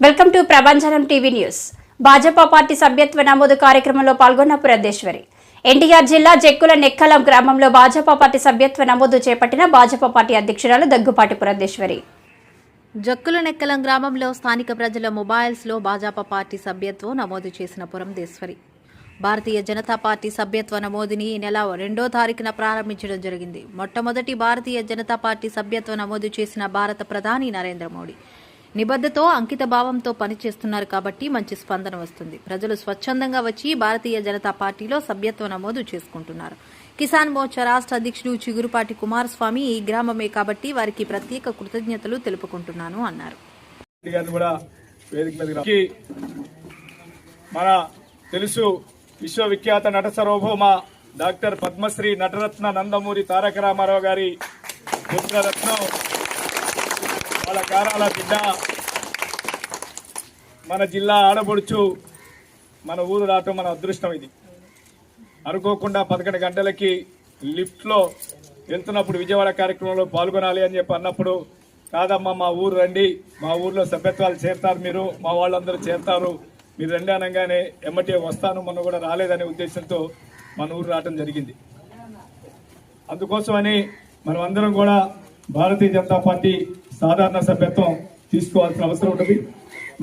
Welcome to ప్రభంజనం TV news. Bhajapa party సభ్యత్వ నమోదు కార్యక్రమంలో పాల్గొన్న పురంధేశ్వరి. ఎన్టీఆర్ జిల్లా జక్కుల నెక్కలం గ్రామంలో భాజపా పార్టీ సభ్యత్వ నమోదు చేపట్టిన భాజపా పార్టీ అధ్యక్షురాలు దగ్గుపాటి పురంధేశ్వరి. జక్కుల నెక్కలం గ్రామంలో స్థానిక ప్రజల మొబైల్స్లో భాజపా పార్టీ సభ్యత్వం నమోదు చేసిన పురంధేశ్వరి. భారతీయ జనతా పార్టీ సభ్యత్వ నమోదుని ఈ నెల 2వ తారీఖున ప్రారంభించడం జరిగింది. మొట్టమొదటి భారతీయ జనతా పార్టీ సభ్యత్వ నమోదు చేసిన భారత ప్రధాని నరేంద్ర మోడీ నిబద్ధతో అంకిత భావంతో పనిచేస్తున్నారు కాబట్టి మంచి స్పందన వస్తుంది. ప్రజలు స్వచ్ఛందంగా వచ్చి భారతీయ జనతా పార్టీలో సభ్యత్వ నమోదు చేసుకుంటున్నారు. కిసాన్ మోర్చా రాష్ట్ర అధ్యక్షుడు చిగురుపాటి కుమారస్వామి ఈ గ్రామమే కాబట్టి వారికి ప్రత్యేక కృతజ్ఞతలు తెలుపుకుంటున్నాను అన్నారు. మన తెలుసు విశ్వవిఖ్యాత నట సార్వభౌమ డాక్టర్ పద్మశ్రీ నటరత్న నందమూరి తారక రామారావు గారి పుత్రరత్నం వాళ్ళ కారాల బిడ్డ, మన జిల్లా ఆడబొడుచు మన ఊరు రావటం మన అదృష్టం. ఇది అనుకోకుండా 11 గంటలకి లిఫ్ట్లో వెళ్తున్నప్పుడు విజయవాడ కార్యక్రమంలో పాల్గొనాలి అని చెప్పి అన్నప్పుడు, కాదమ్మా మా ఊరు రండి, మా ఊర్లో సభ్యత్వాలు చేరుతారు, మీరు మా వాళ్ళందరూ చేరుతారు, మీరు రండి అనగానే ఎమ్మటే వస్తాను, మొన్న కూడా రాలేదనే ఉద్దేశంతో మన ఊరు రావటం జరిగింది. అందుకోసమని మనం అందరం కూడా భారతీయ జనతా పార్టీ సాధారణ సభ్యత్వం తీసుకోవాల్సిన అవసరం ఉంటుంది.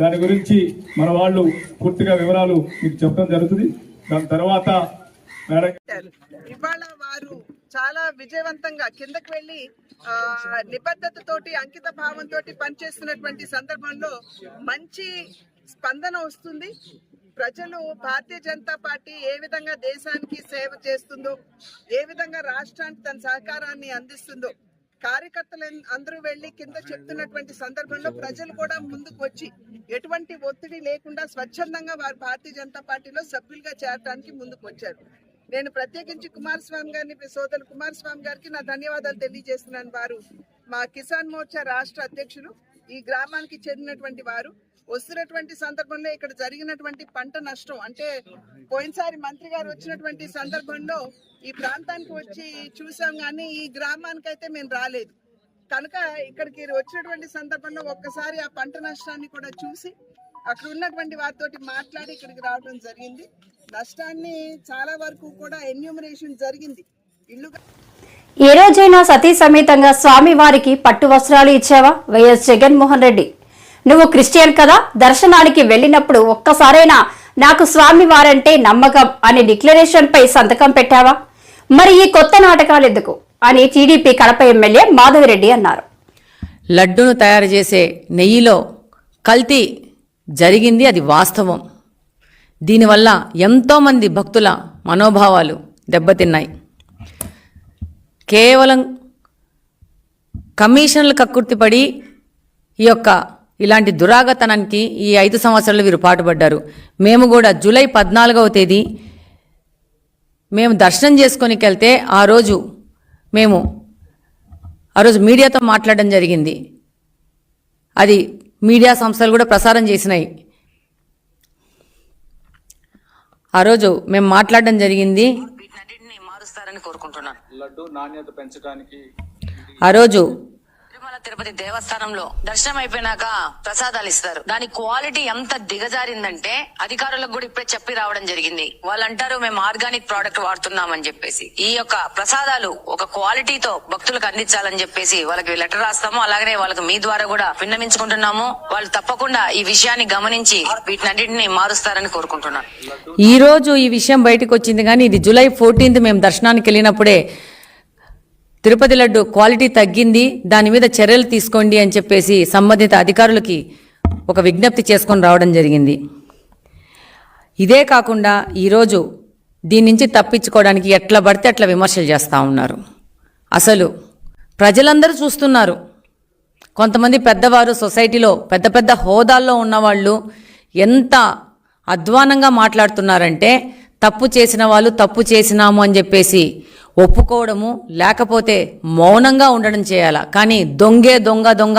దాని గురించి మన వాళ్ళు పూర్తిగా వివరాలు మీకు చెప్పడం జరుగుతుంది. దాని తర్వాత ఇవాళ వారు చాలా విజయవంతంగా కిందకి వెళ్లి నిబద్ధతతోటి అంకిత భావంతో పనిచేస్తున్నటువంటి సందర్భంలో మంచి స్పందన వస్తుంది. ప్రజలు భారతీయ జనతా పార్టీ ఏ విధంగా దేశానికి సేవ చేస్తుందో, ఏ విధంగా రాష్ట్రానికి తన సహకారాన్ని అందిస్తుందో కార్యకర్తలు అందరూ వెళ్లి కింద చెప్తున్నటువంటి సందర్భంలో ప్రజలు కూడా ముందుకు వచ్చి ఎటువంటి ఒత్తిడి లేకుండా స్వచ్ఛందంగా వారు భారతీయ జనతా పార్టీలో సభ్యులుగా చేరడానికి ముందుకు వచ్చారు. నేను ప్రత్యేకించి కుమారస్వామి గారిని, సోదరు కుమారస్వామి గారికి నా ధన్యవాదాలు తెలియజేస్తున్నాను. వారు మా కిసాన్ మోర్చా రాష్ట్ర అధ్యక్షులు, ఈ గ్రామానికి చెందినటువంటి వారు. వస్తున్నటువంటి సందర్భంలో ఇక్కడ జరిగినటువంటి పంట నష్టం అంటే పోయినసారి మంత్రి గారు వచ్చినటువంటి సందర్భంలో ఈ ప్రాంతానికి వచ్చి చూసాం, కానీ ఈ గ్రామానికి అయితే మేము రాలేదు. కనుక ఇక్కడికి వచ్చినటువంటి సందర్భంలో ఒక్కసారి ఆ పంట నష్టాన్ని కూడా చూసి అక్కడ ఉన్నటువంటి వారితో మాట్లాడి ఇక్కడికి రావడం జరిగింది. నష్టాన్ని చాలా వరకు కూడా ఎన్యూమరేషన్ జరిగింది. ఏ రోజైనా సతీ సమేతంగా స్వామి వారికి పట్టు వస్త్రాలు ఇచ్చావా? వైఎస్ జగన్మోహన్ రెడ్డి. నువ్వు క్రిస్టియన్ కదా, దర్శనానికి వెళ్ళినప్పుడు ఒక్కసారైనా నాకు స్వామి వారంటే నమ్మకం అనే డిక్లరేషన్ పై సంతకం పెట్టావా? మరి ఈ కొత్త నాటకాలు ఎందుకు అని టీడీపీ కడప ఎమ్మెల్యే మాధవిరెడ్డి అన్నారు. లడ్డూను తయారు చేసే నెయ్యిలో కల్తీ జరిగింది, అది వాస్తవం. దీనివల్ల ఎంతోమంది భక్తుల మనోభావాలు దెబ్బతిన్నాయి. కేవలం కమిషన్లు కక్కుర్తిపడి ఇలాంటి దురాగతనానికి ఈ 5 సంవత్సరాలు వీరు పాటుపడ్డారు. మేము కూడా జూలై 14వ తేదీ మేము దర్శనం చేసుకొనికి వెళ్తే ఆ రోజు మీడియాతో మాట్లాడడం జరిగింది. అది మీడియా సంస్థలు కూడా ప్రసారం చేసినాయి. ఆ రోజు మేము మాట్లాడడం జరిగింది. మారుస్తారని కోరుకుంటున్నాను. లడ్డు నాణ్యత పెంచడానికి ఆ రోజు తిరుపతి దేవస్థానంలో దర్శనం అయిపోయినాక ప్రసాదాలు ఇస్తారు. దాని క్వాలిటీ ఎంత దిగజారిందంటే అధికారులకు కూడా ఇప్పుడే చెప్పి రావడం జరిగింది. వాళ్ళు అంటారు మేము ఆర్గానిక్ ప్రోడక్ట్ వాడుతున్నామని చెప్పేసి. ఈ యొక్క ప్రసాదాలు ఒక క్వాలిటీతో భక్తులకు అందించాలని చెప్పేసి వాళ్ళకి లెటర్ రాస్తాము. అలాగనే వాళ్ళకి మీ ద్వారా కూడా విన్నవించుకుంటున్నాము. వాళ్ళు తప్పకుండా ఈ విషయాన్ని గమనించి వీటినన్నింటినీ మారుస్తారని కోరుకుంటున్నాను. ఈ రోజు ఈ విషయం బయటకు వచ్చింది, కానీ ఇది జూలై 14 మేము దర్శనానికి వెళ్ళినప్పుడే తిరుపతి లడ్డు క్వాలిటీ తగ్గింది, దాని మీద చర్యలు తీసుకోండి అని చెప్పేసి సంబంధిత అధికారులకి ఒక విజ్ఞప్తి చేసుకొని రావడం జరిగింది. ఇదే కాకుండా ఈరోజు దీని నుంచి తప్పించుకోవడానికి ఎట్లా పడితే అట్లా విమర్శలు చేస్తూ ఉన్నారు. అసలు ప్రజలందరూ చూస్తున్నారు. కొంతమంది పెద్దవారు సొసైటీలో పెద్ద పెద్ద హోదాల్లో ఉన్నవాళ్ళు ఎంత అధ్వానంగా మాట్లాడుతున్నారంటే, తప్పు చేసిన వాళ్ళు తప్పు చేసినాము అని చెప్పేసి ఒప్పుకోవడము, లేకపోతే మౌనంగా ఉండడం చేయాలా. కానీ దొంగ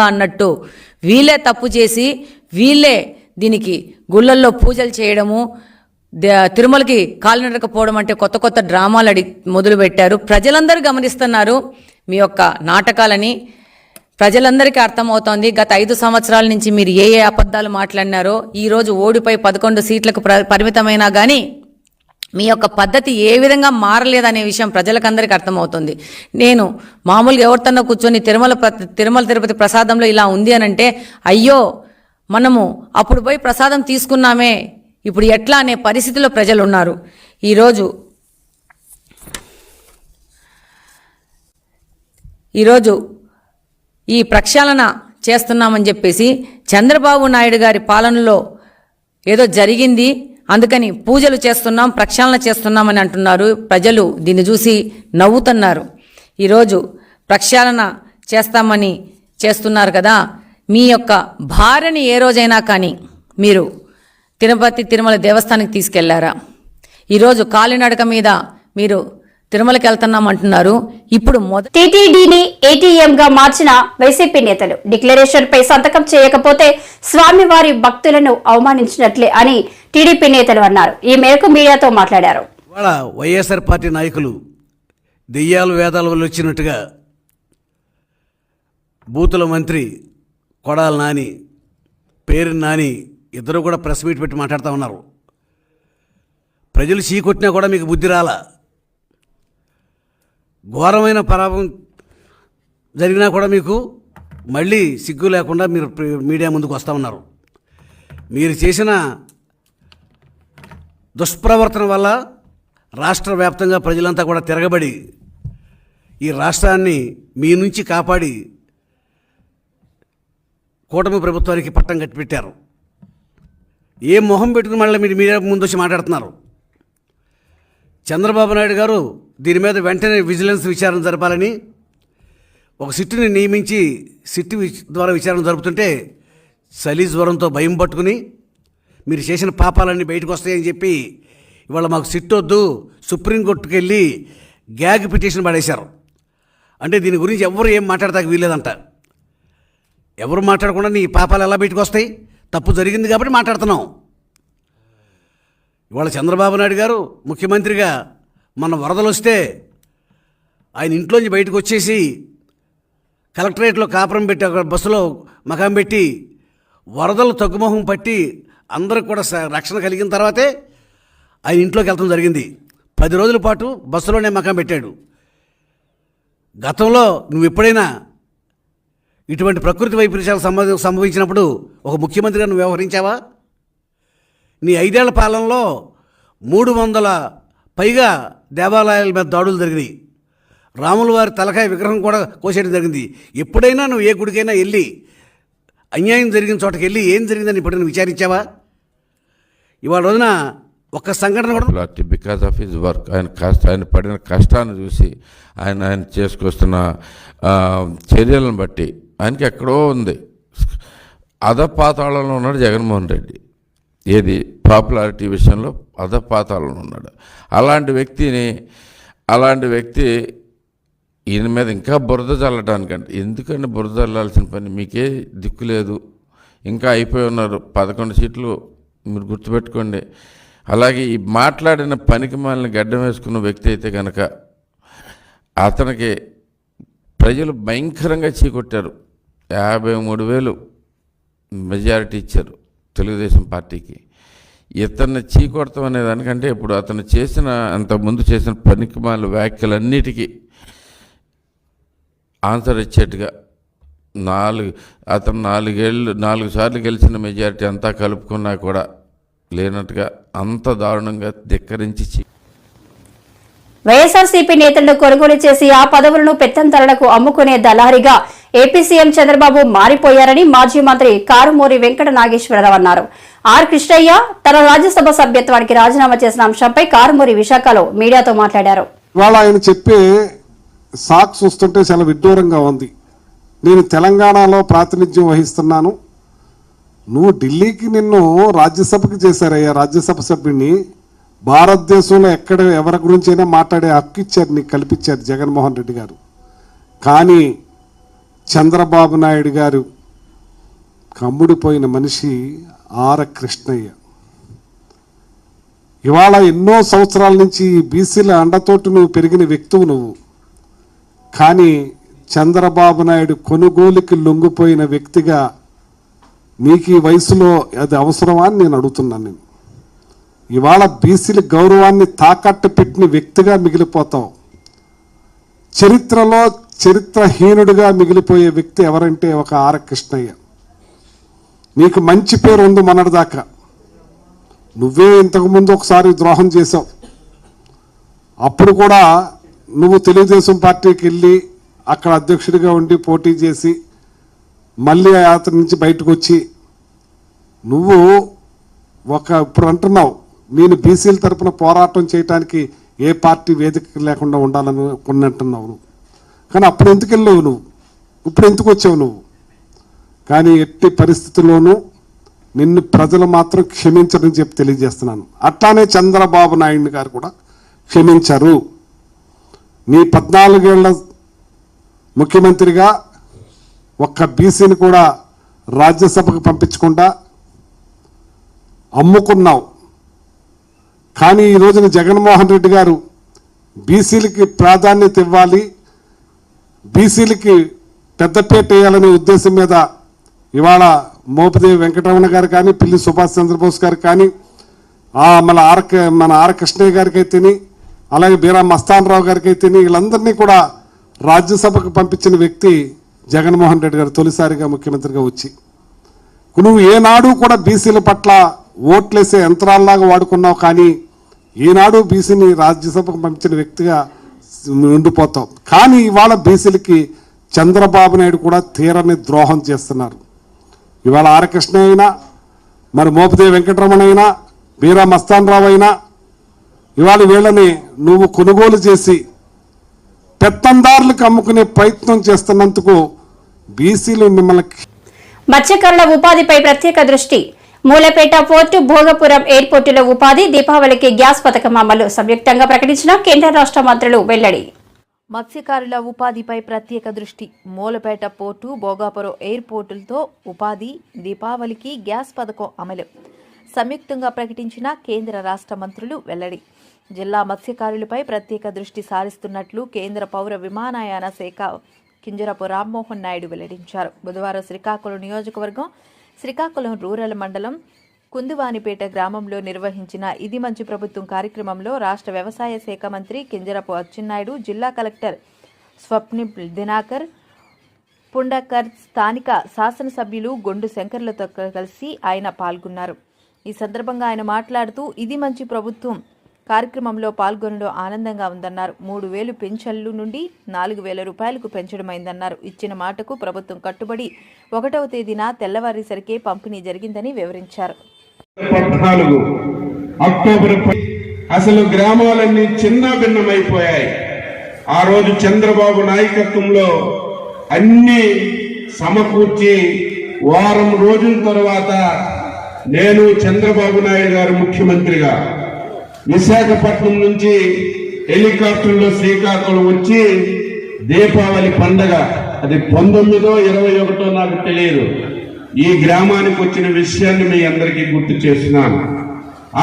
అన్నట్టు వీళ్ళే తప్పు చేసి వీళ్ళే దీనికి గుళ్ళల్లో పూజలు చేయడము, తిరుమలకి కాలినడకపోవడం అంటే కొత్త డ్రామాలు మొదలుపెట్టారు. ప్రజలందరూ గమనిస్తున్నారు మీ యొక్క నాటకాలని. ప్రజలందరికీ అర్థమవుతోంది. గత 5 సంవత్సరాల నుంచి మీరు ఏ అబద్ధాలు మాట్లాడినారో ఈరోజు ఓడిపోయి 11 సీట్లకు పరిమితమైనా కానీ మీ యొక్క పద్ధతి ఏ విధంగా మారలేదనే విషయం ప్రజలకందరికీ అర్థమవుతుంది. నేను మామూలుగా ఎవరితోనో కూర్చొని తిరుమల తిరుపతి ప్రసాదంలో ఇలా ఉంది అని అంటే, అయ్యో మనము అప్పుడు పోయి ప్రసాదం తీసుకున్నామే, ఇప్పుడు ఎట్లా అనే పరిస్థితిలో ప్రజలు ఉన్నారు. ఈరోజు ఈ ప్రక్షాళన చేస్తున్నామని చెప్పేసి చంద్రబాబు నాయుడు గారి పాలనలో ఏదో జరిగింది, అందుకని పూజలు చేస్తున్నాం, ప్రక్షాళన చేస్తున్నామని అంటున్నారు. ప్రజలు దీన్ని చూసి నవ్వుతున్నారు. ఈరోజు ప్రక్షాళన చేస్తామని చేస్తున్నారు కదా, మీ యొక్క భార్యని ఏ రోజైనా కానీ మీరు తిరుమల దేవస్థానానికి తీసుకెళ్లారా? ఈరోజు కాలినడక మీద మీరు తిరుమలకి వెళ్తున్నాం అంటున్నారు. ఇప్పుడు టీటీడీని ఏటీఎం గా మార్చిన వైసీపీ నేతలు డిక్లరేషన్ పై సంతకం చేయకపోతే స్వామివారి భక్తులను అవమానించినట్లే అని టీడీపీ నేతలు అన్నారు. ఈ మేరకు మీడియాతో మాట్లాడారు. ఇవాళ వైఎస్ఆర్ పార్టీ నాయకులు దెయ్యాలు వేదాల వల్ల వచ్చినట్టుగా బూతుల మంత్రి కొడాల నాని, పేరు నాని ఇద్దరు కూడా ప్రెస్ మీట్ పెట్టి మాట్లాడుతూ ఉన్నారు. ప్రజలు చీకొట్టినా కూడా మీకు బుద్ధి రాలా, ఘోరమైన పరాభం జరిగినా కూడా మీకు మళ్ళీ సిగ్గు లేకుండా మీరు మీడియా ముందుకు వస్తూ ఉన్నారు. మీరు చేసిన దుష్ప్రవర్తన వల్ల రాష్ట్ర వ్యాప్తంగా ప్రజలంతా కూడా తిరగబడి ఈ రాష్ట్రాన్ని మీ నుంచి కాపాడి కూటమి ప్రభుత్వానికి పట్టం కట్టిపెట్టారు. ఏ మొహం పెట్టుకుని మళ్ళీ మీరు మీడియా ముందు వచ్చి మాట్లాడుతున్నారు? చంద్రబాబు నాయుడు గారు దీని మీద వెంటనే విజిలెన్స్ విచారణ జరపాలని ఒక సిట్టుని నియమించి సిట్టు ద్వారా విచారణ జరుపుతుంటే చలి జ్వరంతో భయం పట్టుకుని మీరు చేసిన పాపాలన్నీ బయటకు వస్తాయని చెప్పి ఇవాళ మాకు సిట్టు వద్దు, సుప్రీంకోర్టుకు వెళ్ళి గ్యాగ్ పిటిషన్ పడేశారు. అంటే దీని గురించి ఎవరు ఏం మాట్లాడతానికి వీల్లేదంట. ఎవరు మాట్లాడకుండా నీ పాపాలు ఎలా బయటకు వస్తాయి? తప్పు జరిగింది కాబట్టి మాట్లాడుతున్నాం. ఇవాళ చంద్రబాబు నాయుడు గారు ముఖ్యమంత్రిగా మన వరదలు వస్తే ఆయన ఇంట్లోంచి బయటకు వచ్చేసి కలెక్టరేట్లో కాపురం పెట్టి అక్కడ బస్సులో మకాం పెట్టి వరదలు తగ్గుముఖం పట్టి అందరికి కూడా రక్షణ కలిగిన తర్వాతే ఆయన ఇంట్లోకి వెళ్ళడం జరిగింది. 10 రోజుల పాటు బస్సులోనే మకాం పెట్టాడు. గతంలో నువ్వు ఎప్పుడైనా ఇటువంటి ప్రకృతి వైపరీత్యాలు సంభవించినప్పుడు ఒక ముఖ్యమంత్రిగా నువ్వు వ్యవహరించావా? నీ 5 ఏళ్ల పాలనలో 300 పైగా దేవాలయాల మీద దాడులు జరిగినాయి. రాముల వారి తలకాయ విగ్రహం కూడా కోసేయడం జరిగింది. ఎప్పుడైనా నువ్వు ఏ గుడికైనా వెళ్ళి అన్యాయం జరిగిన చోటకి వెళ్ళి ఏం జరిగిందని ఎప్పుడైనా విచారించావా? ఇవాళ రోజున ఒక్క సంఘటన కూడా బికాస్ ఆఫ్ హిజ్ వర్క్, ఆయన పడిన కష్టాన్ని చూసి ఆయన చేసుకొస్తున్న చర్యలను బట్టి ఆయనకి ఎక్కడో ఉంది, అధపాతాళంలో ఉన్నాడు జగన్మోహన్ రెడ్డి. ఏది పాపులారిటీ విషయంలో అధపాతాళంలో ఉన్నాడు. అలాంటి వ్యక్తి ఈయన మీద ఇంకా బురద చల్లడానికంటే, ఎందుకంటే బురద చల్లాల్సిన పని మీకే దిక్కు లేదు. ఇంకా అయిపోయి ఉన్నారు 11 సీట్లు, మీరు గుర్తుపెట్టుకోండి. అలాగే ఈ మాట్లాడిన పనికి మాలిన గడ్డం వేసుకున్న వ్యక్తి అయితే కనుక అతనికి ప్రజలు భయంకరంగా చీకొట్టారు. 53,000 మెజారిటీ ఇచ్చారు తెలుగుదేశం పార్టీకి. ఇతన్ని చీకొడతాం అనే దానికంటే ఇప్పుడు అతను అంతకుముందు చేసిన పనికి మాలిన వ్యాఖ్యలన్నిటికీ ఆన్సర్ ఇచ్చేట్టుగా 4 సార్లు గెలిచిన మెజారిటీ అంతా కలుపుకున్నా కూడా లేనట్టుగా అంత దారుణంగా ధిక్కరించి వైఎస్ఆర్సీపీ నేతలను కొనుగోలు చేసి ఆ పదవులను పెత్తంతరలకు అమ్ముకునే దళారిగా ఏపీ సీఎం చంద్రబాబు మారిపోయారని మాజీ మంత్రి కారుమూరి వెంకట నాగేశ్వరరావు అన్నారు. ఆర్ కృష్ణయ్య తన రాజ్యసభ సభ్యత్వానికి రాజీనామా చేసిన అంశంపై కారుమూరి విశాఖలో మీడియాతో మాట్లాడారు. ఇవాళ ఆయన చెప్పే సాక్స్ చూస్తుంటే చాలా విడ్డూరంగా ఉంది. నేను తెలంగాణలో ప్రాతినిధ్యం వహిస్తున్నాను, నువ్వు ఢిల్లీకి నిన్ను రాజ్యసభకి చేశారయ్యా, రాజ్యసభ సభ్యుడిని. భారతదేశంలో ఎక్కడ ఎవరి గురించి అయినా మాట్లాడే హక్కు ఇచ్చారు, నీకు కల్పించారు జగన్మోహన్ రెడ్డి గారు. కానీ చంద్రబాబు నాయుడు గారు కమ్ముడిపోయిన మనిషి ఆర్ కృష్ణయ్య. ఇవాళ ఎన్నో సంవత్సరాల నుంచి బీసీల అండతోటి నువ్వు పెరిగిన వ్యక్తువు నువ్వు. కానీ చంద్రబాబు నాయుడు కొనుగోలుకి లొంగిపోయిన వ్యక్తిగా మీకు ఈ వయసులో అది అవసరమా అని నేను అడుగుతున్నాను. నేను ఇవాళ బీసీల గౌరవాన్ని తాకట్టు పెట్టిన వ్యక్తిగా మిగిలిపోతావు. చరిత్రలో చరిత్రహీనుడిగా మిగిలిపోయే వ్యక్తి ఎవరంటే ఒక ఆర్ కృష్ణయ్య. నీకు మంచి పేరు ఉంది మొన్నటిదాకా. నువ్వే ఇంతకుముందు ఒకసారి ద్రోహం చేశావు. అప్పుడు కూడా నువ్వు తెలుగుదేశం పార్టీకి వెళ్ళి అక్కడ అధ్యక్షుడిగా ఉండి పోటీ చేసి మళ్ళీ అతని నుంచి బయటకు వచ్చి నువ్వు ఇప్పుడు అంటున్నావు నేను బీసీల తరపున పోరాటం చేయడానికి ఏ పార్టీ వేదిక లేకుండా ఉండాలని కొన్నంటున్నావు నువ్వు. కానీ అప్పుడు ఎందుకు వెళ్ళావు నువ్వు? ఇప్పుడు ఎందుకు వచ్చావు నువ్వు? కానీ ఎట్టి పరిస్థితుల్లోనూ నిన్ను ప్రజలు మాత్రం క్షమించరని చెప్పి తెలియజేస్తున్నాను. అట్లానే చంద్రబాబు నాయుడు గారు కూడా క్షమించరు. నీ 14 ఏళ్ల ముఖ్యమంత్రిగా ఒక్క బీసీని కూడా రాజ్యసభకు పంపించకుండా అమ్ముకున్నావు. కానీ ఈ రోజున జగన్మోహన్ రెడ్డి గారు బీసీలకి ప్రాధాన్యత ఇవ్వాలి, బీసీలకి పెద్దపేట వేయాలనే ఉద్దేశం మీద ఇవాళ మోపిదేవి వెంకటరమణ గారు కానీ, పిల్లి సుభాష్ చంద్రబోస్ గారు కానీ, మన ఆర్ కృష్ణయ్య గారికి అయితేని, అలాగే బీరా మస్తాన్ రావు గారికి అయితేని, వీళ్ళందరినీ కూడా రాజ్యసభకు పంపించిన వ్యక్తి జగన్మోహన్ రెడ్డి గారు తొలిసారిగా ముఖ్యమంత్రిగా వచ్చి. నువ్వు ఏనాడు కూడా బీసీల పట్ల ఓట్లేసే యంత్రాల్లాగా వాడుకున్నావు. కానీ ఈనాడు బీసీని రాజ్యసభకు పంపించిన వ్యక్తిగా ఉండిపోతావు. కానీ ఇవాళ బీసీలకి చంద్రబాబు నాయుడు కూడా తీరని ద్రోహం చేస్తున్నారు. ఇవాళ ఆర్ కృష్ణ అయినా, మరి మోపిదేవి వెంకటరమణ అయినా, బీరా మస్తాన్ రావు అయినా ఇవాళ వీళ్ళని నువ్వు కొనుగోలు చేసి పెత్తందారులకు అమ్ముకునే ప్రయత్నం చేస్తున్నందుకు బీసీలు మిమ్మల్ని. మత్స్యకారుల ఉపాధిపై ప్రత్యేక దృష్టి. మూలపేట పోర్టు, భోగపురం ఎయిర్పోర్టులో ఉపాధి, దీపావళికి గ్యాస్ పథకం అమలు సంయుక్తంగా ప్రకటించిన కేంద్ర రాష్ట్ర మంత్రులు వెల్లడి. మత్స్యకారుల ఉపాధిపై ప్రత్యేక దృష్టి. మూలపేట పోర్టు, భోగాపురం ఎయిర్పోర్టులతో ఉపాధి, దీపావళికి గ్యాస్ పథకం అమలు సంయుక్తంగా ప్రకటించిన కేంద్ర రాష్ట్ర మంత్రులు వెల్లడి. జిల్లా మత్స్యకారులపై ప్రత్యేక దృష్టి సారిస్తున్నట్లు కేంద్ర పౌర విమానయాన శాఖ కింజరపు రామ్మోహన్ నాయుడు వెల్లడించారు. బుధవారం శ్రీకాకుళం నియోజకవర్గం శ్రీకాకుళం రూరల్ మండలం కుందువానిపేట గ్రామంలో నిర్వహించిన ఇది మంచి ప్రభుత్వం కార్యక్రమంలో రాష్ట్ర వ్యవసాయ శాఖ మంత్రి కింజరపు అచ్చెన్నాయుడు, జిల్లా కలెక్టర్ స్వప్నిల్ దినాకర్, పుండకర్, స్థానిక శాసనసభ్యులు గొండు శంకర్లతో కలిసి ఆయన పాల్గొన్నారు. ఈ సందర్భంగా ఆయన మాట్లాడుతూ ఇది మంచి ప్రభుత్వం కార్యక్రమంలో పాల్గొనడం ఆనందంగా ఉందన్నారు. 3,000 పెన్షన్లు నుండి 4,000 రూపాయలకు పెంచడమైందన్నారు. ఇచ్చిన మాటకు ప్రభుత్వం కట్టుబడి 1వ తేదీన తెల్లవారేసరికే పంపిణీ జరిగిందని వివరించారు. 14 అక్టోబర్ అసలు గ్రామాలన్నీ చిన్న భిన్నమైపోయాయి. ఆ రోజు చంద్రబాబు నాయకత్వంలో అన్ని సమకూర్చి వారం రోజుల తర్వాత నేను చంద్రబాబు నాయుడు గారు ముఖ్యమంత్రిగా విశాఖపట్నం నుంచి హెలికాప్టర్లో శ్రీకాకుళం వచ్చి దీపావళి పండగ అది 19ో 21ో నాకు తెలియదు ఈ గ్రామానికి వచ్చిన విషయాన్ని మీ అందరికీ గుర్తు చేస్తున్నాను.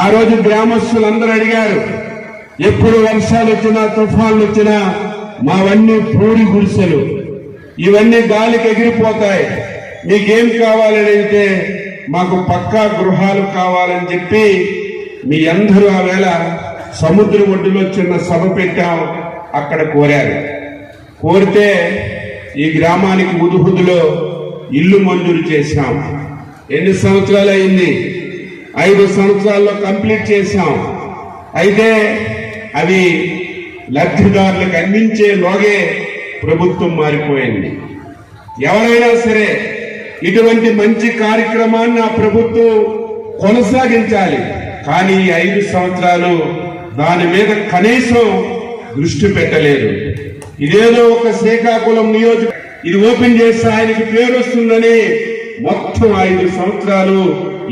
ఆ రోజు గ్రామస్తులందరూ అడిగారు, ఎప్పుడు వర్షాలు వచ్చినా తుఫాన్లు వచ్చినా మావన్నీ పూడి గుడిసెలు, ఇవన్నీ గాలికి ఎగిరిపోతాయి, మీకేం కావాలని అంటే మాకు పక్కా గృహాలు కావాలని చెప్పి మీ అందరూ ఆ వేళ సముద్ర ఒడ్డులో చిన్న సభ పెట్టాం. అక్కడ కోరారు. కోరితే ఈ గ్రామానికి ఉదుహుదులో ఇల్లు మంజూరు చేశాం. ఎన్ని సంవత్సరాలు అయింది? 5 సంవత్సరాల్లో కంప్లీట్ చేశాం. అయితే అవి లబ్ధిదారులకు అందించేలోగే ప్రభుత్వం మారిపోయింది. ఎవరైనా సరే ఇటువంటి మంచి కార్యక్రమాన్ని ఆ ప్రభుత్వం కొనసాగించాలి. కానీ 5 సంవత్సరాలు దాని మీద కనీసం దృష్టి పెట్టలేదు. ఇదేదో ఒక శ్రీకాకుళం నియోజకవర్గం ఇది ఓపెన్ చేస్తే ఆయనకి పేరు వస్తుందని మొత్తం 5 సంవత్సరాలు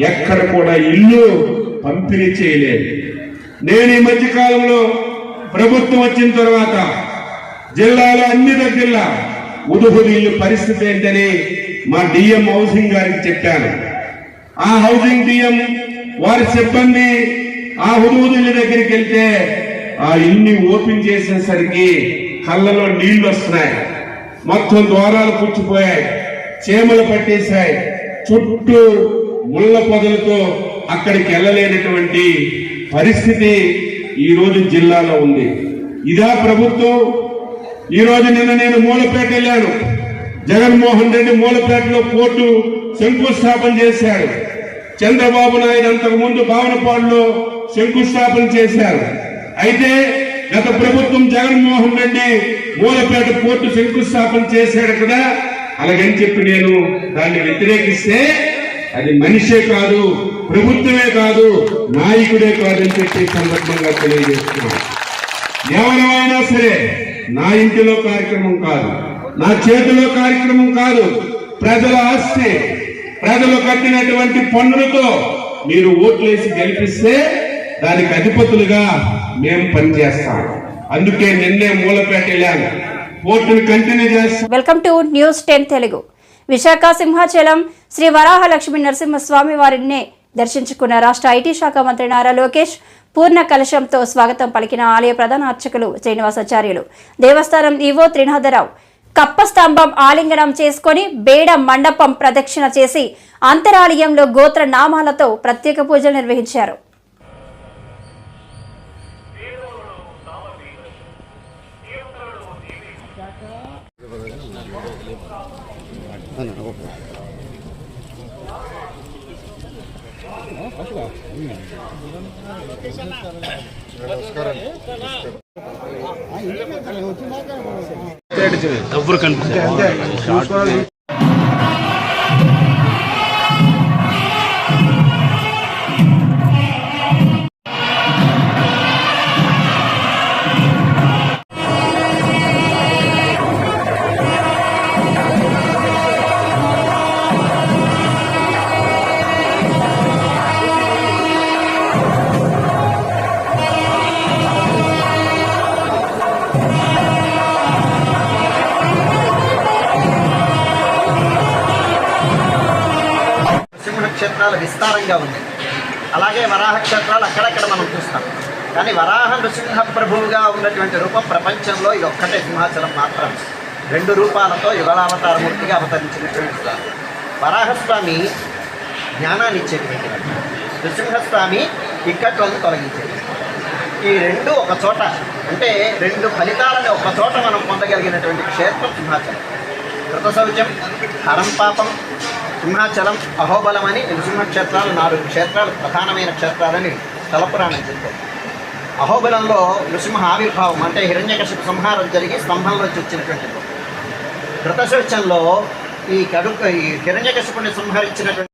ఎక్కడ కూడా ఇల్లు పంపిణీ చేయలేదు. నేను ఈ మధ్య కాలంలో ప్రభుత్వం వచ్చిన తర్వాత జిల్లాలో అన్ని దగ్గరలా ఉదుహుదు ఇల్లు పరిస్థితి ఏంటని మా డిఎం హౌసింగ్ గారికి చెప్పాను. ఆ హౌసింగ్ డిఎం వారి సిబ్బంది ఆ ఉదుహుదు దగ్గరికి వెళ్తే ఆ ఇల్లు ఓపెన్ చేసేసరికి కళ్ళలో నీళ్లు వస్తున్నాయి. మొత్తం ద్వారాలు పుచ్చిపోయాయి, చీమలు పట్టేశాయి, చుట్టూ ముళ్ళ పొదలతో అక్కడికి వెళ్ళలేనటువంటి పరిస్థితి ఈ రోజు జిల్లాలో ఉంది. ఇదా ప్రభుత్వం? ఈ రోజు నిన్న నేను మూలపేట వెళ్ళాను. జగన్మోహన్ రెడ్డి మూలపేటలో పోర్టు శంకుస్థాపన చేశాడు. చంద్రబాబు నాయుడు అంతకు ముందు భావనపాడులో శంకుస్థాపన చేశారు. అయితే గత ప్రభుత్వం జగన్మోహన్ రెడ్డి మూలపేట పోర్టు శంకుస్థాపన చేశాడు కదా, అలాగని చెప్పి నేను దాన్ని వ్యతిరేకిస్తే అది మనిషే కాదు, ప్రభుత్వమే కాదు, నాయకుడే కాదని చెప్పి సందర్భంగా తెలియజేస్తున్నాను. ఎవరైనా సరే నా ఇంటిలో కార్యక్రమం కాదు, నా చేతిలో కార్యక్రమం కాదు, ప్రజల ఆస్తి, ప్రజలు కట్టినటువంటి పన్నులతో మీరు ఓట్లేసి గెలిపిస్తే దానికి అధిపతులుగా మేము పనిచేస్తాం. అందుకే నిన్నే మూలపేట వెళ్ళాను, పోర్టును కంటిన్యూ చేస్తాం. Welcome to news 10 Telugu. Visakha Simhachalam Shri Varaha Lakshmi Narasimhaswamy వారిని దర్శించుకున్న రాష్ట్ర ఐటీ శాఖ మంత్రి నారా లోకేష్ పూర్ణ కలశంతో స్వాగతం పలికిన ఆలయ ప్రధాన అర్చకులు శ్రీనివాసాచార్యులు, దేవస్థానం ఈవో త్రినాథరావు కప్ప స్తంభం ఆలింగనం చేసుకుని బేడ మండపం ప్రదక్షిణ చేసి అంతరాలయంలో గోత్ర నామాలతో ప్రత్యేక పూజలు నిర్వహించారు. క్షేత్రాలు విస్తారంగా ఉన్నాయి. అలాగే వరాహ క్షేత్రాలు అక్కడక్కడ మనం చూస్తాం. కానీ వరాహ నృసింహ ప్రభువుగా ఉన్నటువంటి రూపం ప్రపంచంలో ఇది ఒక్కటే సింహాచలం మాత్రం. 2 రూపాలతో యుగలావతారమూర్తిగా అవతరించినటువంటి వరాహస్వామి జ్ఞానాన్ని ఇచ్చేది, నృసింహస్వామి ఇక్కట్లను తొలగించేది. ఈ 2 ఒక చోట, అంటే 2 ఫలితాలను ఒక చోట మనం పొందగలిగినటువంటి క్షేత్రం సింహాచలం. కృత శౌచం, హరం పాపం, సింహాచలం, అహోబలం అని నృసింహ క్షేత్రాలు 4 క్షేత్రాలు ప్రధానమైన క్షేత్రాలని స్థలపురాణం చెప్తారు. అహోబలంలో నృసింహ ఆవిర్భావం అంటే హిరణ్యకశిపు సంహారం జరిగి స్తంభంలోంచి వచ్చినటువంటి. కృతశౌచంలో ఈ హిరణ్యకశిపుని సంహరించినటువంటి